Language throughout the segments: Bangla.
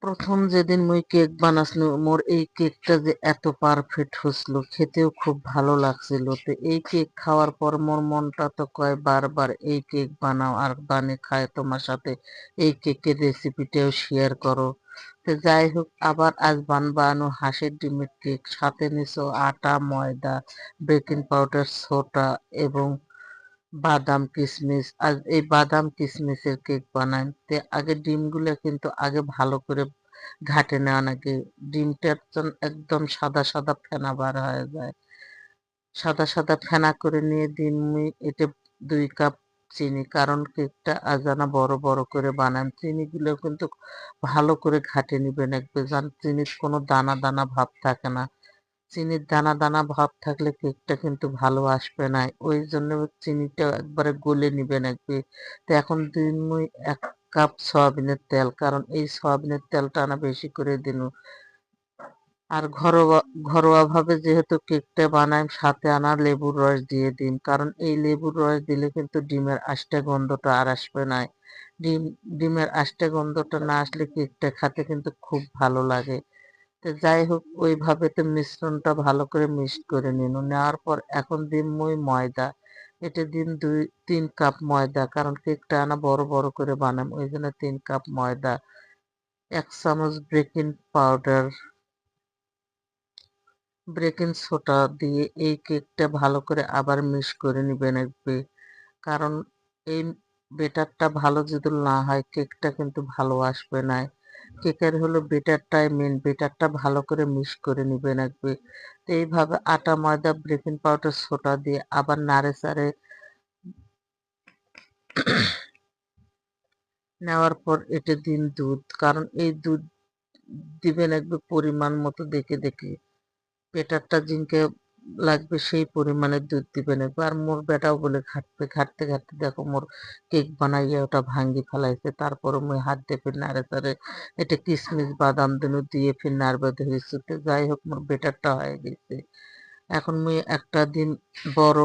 প্রথম যেদিন মুই কেক বানাসনু মোর এই কেকটা যে এত পারফেক্ট হছিল, খেতেও খুব ভালো লাগছিল। তো এই কেক খাওয়ার পর মোর মনটা তো কয় বারবার এই কেক বানাও আর বানিয়ে খায় তোমার সাথে এই কেকের রেসিপিটাও শেয়ার করো। তো যাই হোক, আবার আজ বানানো হাঁসের ডিমের কেক, সাথে নিছো আটা, ময়দা, বেকিং পাউডার, সোডা এবং বাদাম কিশমিশ। আজ এই বাদাম কিশমিশের কেক বানাই। তে আগে ডিমগুলো কিন্তু আগে ভালো করে ঘাটে নেওয়া নাকি, ডিমটা একদম সাদা সাদা ফেনা বার হয়ে যায়। সাদা সাদা ফেনা করে নিয়ে এতে 2 কাপ চিনি, কারণ কেকটা আজানা বড় বড় করে বানান, চিনিগুলো কিন্তু ভালো করে ঘাটে নিবেন একবার, যেন চিনির কোনো দানা দানা ভাব থাকে না। চিনির দানা দানা ভাব থাকলে কেকটা কিন্তু ভালো আসবে না, ওই জন্য চিনিটা একবারে গলে নিবেন একবার। তো এখন দিন মুই 1 কাপ সয়াবিনের তেল, কারণ এই সয়াবিনের তেলটা না বেশি করে দিন। আর ঘরোয়া ঘরোয়া ভাবে যেহেতু কেকটা বানাই, সাথে আনা লেবুর রস দিয়ে দিন, কারণ এই লেবুর রস দিলে কিন্তু ডিমের আষ্টে গন্ধটা আর আসবে না। ডিম ডিমের আষ্টে গন্ধটা না আসলে কেকটা খেতে কিন্তু খুব ভালো লাগে। তো যাই হোক, ওইভাবে তো মিশ্রণটা ভালো করে মিক্সড করে নিন। নেওয়ার পর এখন দিন মুই ময়দা, এটা দিন 2-3 কাপ ময়দা, কারণ কেকটা আনা বড় বড় করে বানাম, ওই জন্য 3 কাপ ময়দা। 1 চামচ বেকিং পাউডার, বেকিং সোডা দিয়ে এই কেকটা ভালো করে আবার মিক্স করে নিবেন একটু, কারণ এই বেটারটা ভালো যদি না হয় কেকটা কিন্তু ভালো আসবে না। কেকের হলো বেটারটাই মেন, বেটারটা ভালো করে মিক্স করে নিবেন একটু। তো এইভাবে আটা, ময়দা, বেকিং পাউডার, সোডা দিয়ে আবার নাড়ে চাড়ে নেওয়ার পর এতে দিন দুধ, কারণ এই দুধ দিবেন একটু পরিমাণ মতো দেখে দেখে, বেটারটা জিনকে লাগবে সেই পরিমাণে দুধ দিবেন একটু। আর মোর বেটাও বলে ঘাটতে ঘাটতে ঘাটতে দেখো মোর কেক বানাইয়া ওটা ভাঙ্গি ফেলাইছে, তারপরে মুই হাত দিয়ে ফির নাড়ে চাড়ে এটা কিশমিশ বাদাম দিনু দিয়ে ফির নাড়বে ধরেছি। তো যাই হোক, মোর বেটারটা হয়ে গেছে। এখন মুই একটা দিন বড়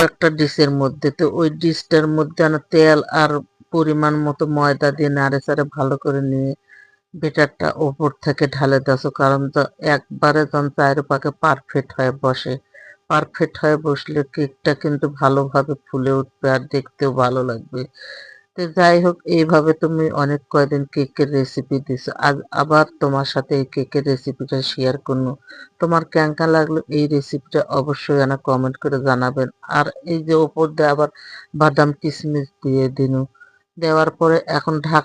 একটা ডিশের মধ্যে, তো ওই ডিশটার মধ্যে আনা তেল আর পরিমাণ মতো ময়দা দিয়ে নাড়ে চাড়ে ভালো করে নিয়ে বেটারটা ওপর থেকে ঢালে দাও, কারণ তো একবারে যখন চায়ের পাকে পারফেক্ট হয়ে বসে, পারফেক্ট হয়ে বসলে কেকটা কিন্তু ভালোভাবে ফুলে উঠবে আর দেখতেও ভালো লাগবে। তো যাই হোক, এইভাবে তুমি অনেক কয়দিন কেকের রেসিপি দিছো, আজ আবার তোমার সাথে এই কেকের রেসিপিটা শেয়ার করবো। তোমার কেঙ্কা লাগলো এই রেসিপিটা অবশ্যই না কমেন্ট করে জানাবেন। আর এই যে ওপর দিয়ে আবার বাদাম কিশমিশ দিয়ে দিনু, দেওয়ার পরে এখন ঢাক